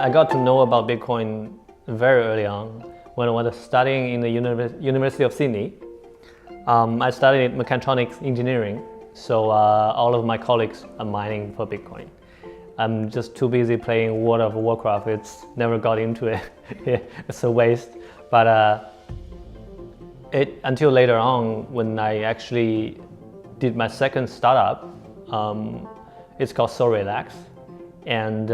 I got to know about Bitcoin very early on when I was studying in the University of Sydney. I studied mechatronics engineering, so all of my colleagues are mining for Bitcoin. I'm just too busy playing World of Warcraft. It's never got into it. It's a waste. But until later on, when I actually did my second startup, it's called SoRelax, and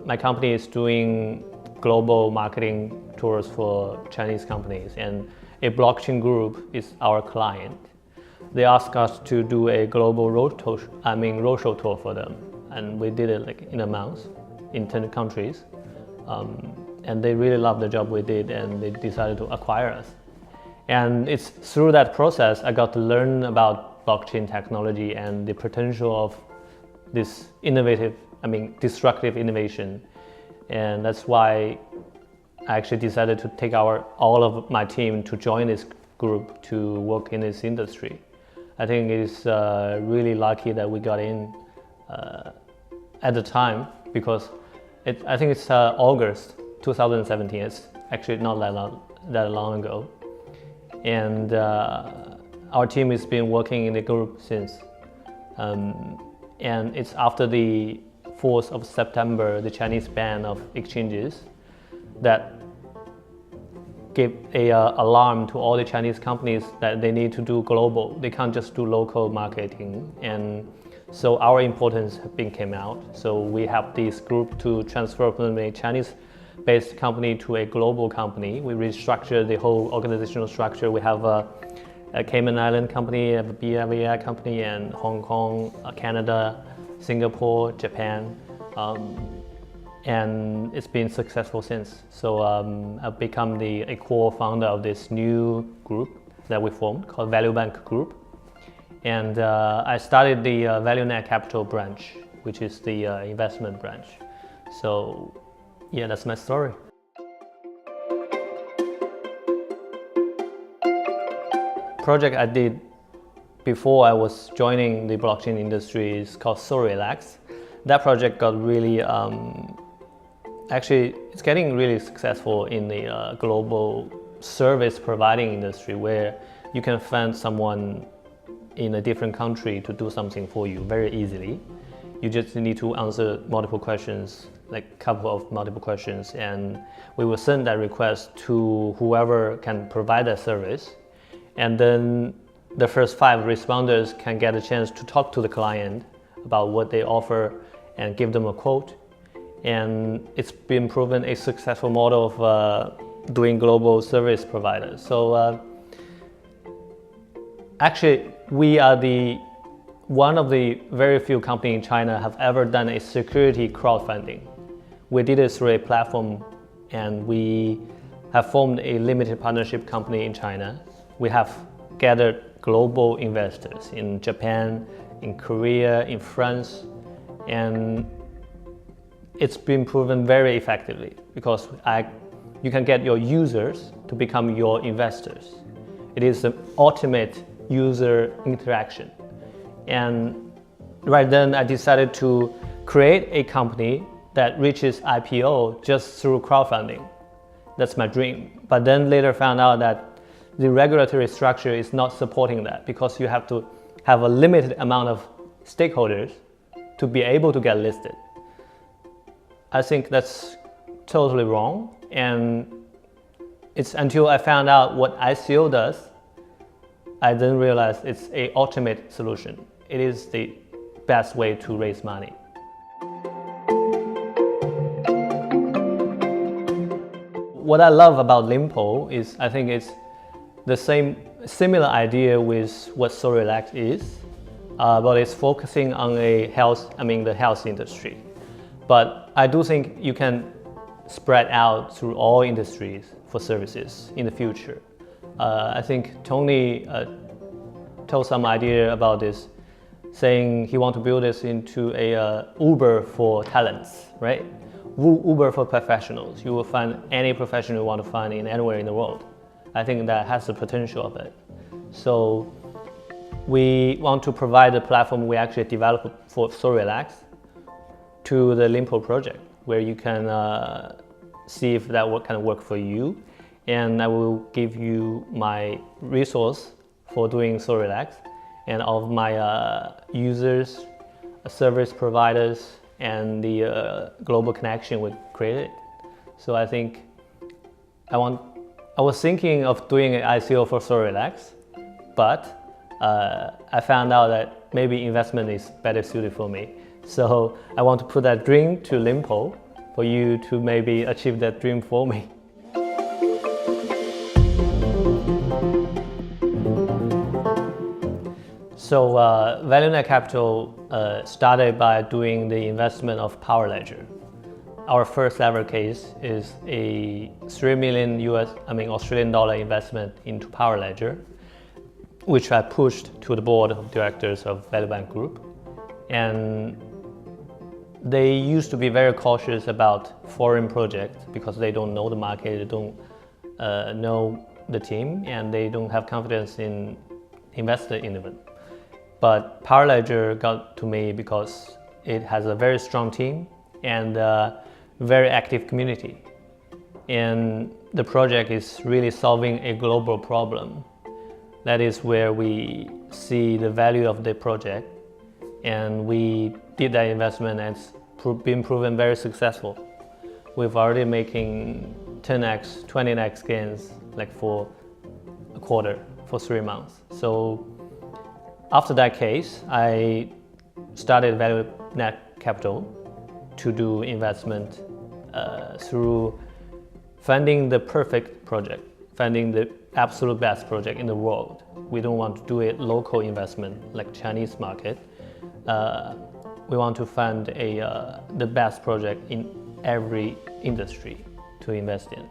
my company is doing global marketing tours for Chinese companies, and a blockchain group is our client. They asked us to do a global roadshow tour for them, and we did it like in a month in 10 countries, and they really loved the job we did, and they decided to acquire us. And it's through that process I got to learn about blockchain technology and the potential of this disruptive innovation. And that's why I actually decided to take all of my team to join this group to work in this industry. I think it's really lucky that we got in at the time, because I think it's August 2017. It's actually not that long ago. And our team has been working in the group since. And it's after the 4th of September, the Chinese ban of exchanges, that gave an alarm to all the Chinese companies that they need to do global. They can't just do local marketing. And so our importance came out. So we have this group to transfer from a Chinese-based company to a global company. We restructured the whole organizational structure. We have a Cayman Island company, a BAVI company, and Hong Kong, Canada, Singapore, Japan, and it's been successful since. So I've become a core founder of this new group that we formed called Value Bank Group, and I started the ValueNet Capital branch, which is the investment branch. So yeah, that's my story. Project I did before I was joining the blockchain industry is called SoRelax. That project got really, actually it's getting really successful in the global service providing industry, where you can find someone in a different country to do something for you very easily. You just need to answer multiple questions, like a couple of multiple questions, and we will send that request to whoever can provide that service. And then the first 5 responders can get a chance to talk to the client about what they offer and give them a quote. And it's been proven a successful model of doing global service providers. So actually, we are one of the very few companies in China have ever done a security crowdfunding. We did it through a platform, and we have formed a limited partnership company in China. We have gathered global investors in Japan, in Korea, in France, and it's been proven very effectively, because you can get your users to become your investors. It is the ultimate user interaction. And right then I decided to create a company that reaches IPO just through crowdfunding. That's my dream. But then later found out that the regulatory structure is not supporting that, because you have to have a limited amount of stakeholders to be able to get listed. I think that's totally wrong, and it's until I found out what ICO does, I then realized it's an ultimate solution. It is the best way to raise money. What I love about Lympo is I think it's the similar idea with what SoRelax is, but it's focusing on the health industry. But I do think you can spread out through all industries for services in the future. I think Tony told some idea about this, saying he wants to build this into a Uber for talents, right? Uber for professionals. You will find any profession you want to find in anywhere in the world. I think that has the potential of it. So we want to provide the platform we actually developed for SoRelax to the Lympo project. where you can see if that can work for you. And I will give you my resource for doing SoRelax and all of my users, service providers, and the global connection we created. So I think I was thinking of doing an ICO for SoRelax, but I found out that maybe investment is better suited for me. So I want to put that dream to Lympo for you to maybe achieve that dream for me. So ValueNet Capital started by doing the investment of Power Ledger. Our first ever case is a $3 million Australian dollar investment into Power Ledger, which I pushed to the board of directors of ValueBank Group. And they used to be very cautious about foreign projects because they don't know the market, they don't know the team, and they don't have confidence in investing in them. But Power Ledger got to me because it has a very strong team and a very active community. And the project is really solving a global problem. That is where we see the value of the project, and we did that investment and it's been proven very successful. We've already making 10x, 20x gains like for a quarter, for 3 months. So after that case, I started ValueNet Capital to do investment through finding the perfect project, finding the absolute best project in the world. We don't want to do a local investment like Chinese market. We want to find the best project in every industry to invest in.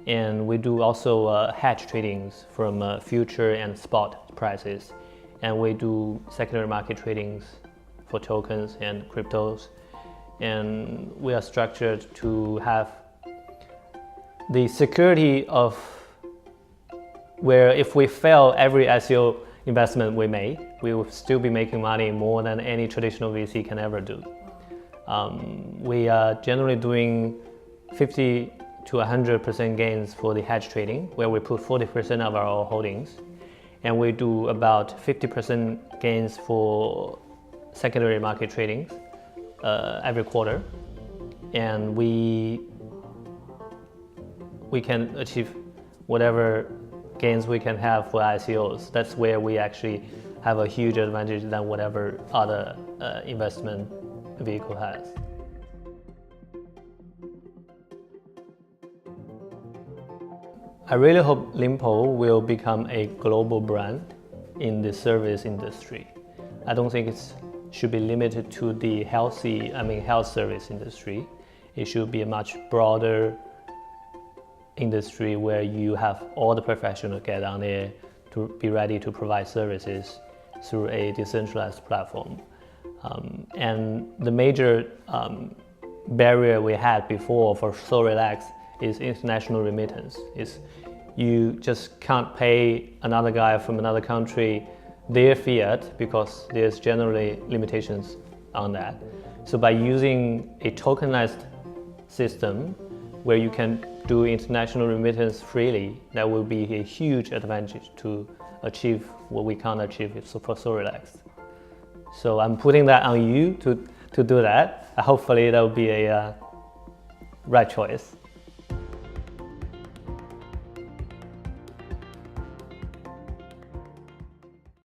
And we do also hedge tradings from future and spot prices. And we do secondary market tradings for tokens and cryptos. And we are structured to have the security of where if we fail every ICO investment we made, we will still be making money more than any traditional VC can ever do. We are generally doing 50 to 100% gains for the hedge trading, where we put 40% of our holdings. And we do about 50% gains for secondary market tradings every quarter. And we can achieve whatever gains we can have for ICOs. That's where we actually have a huge advantage than whatever other investment vehicle has. I really hope Lympo will become a global brand in the service industry. I don't think it should be limited to the health service industry. It should be a much broader industry where you have all the professionals get on there to be ready to provide services through a decentralized platform. And the major barrier we had before for SoRelax is international remittance. You just can't pay another guy from another country their fiat because there's generally limitations on that. So by using a tokenized system where you can do international remittance freely, that will be a huge advantage to achieve what we can't achieve for SoRelax. So I'm putting that on you to do that. Hopefully that will be a right choice.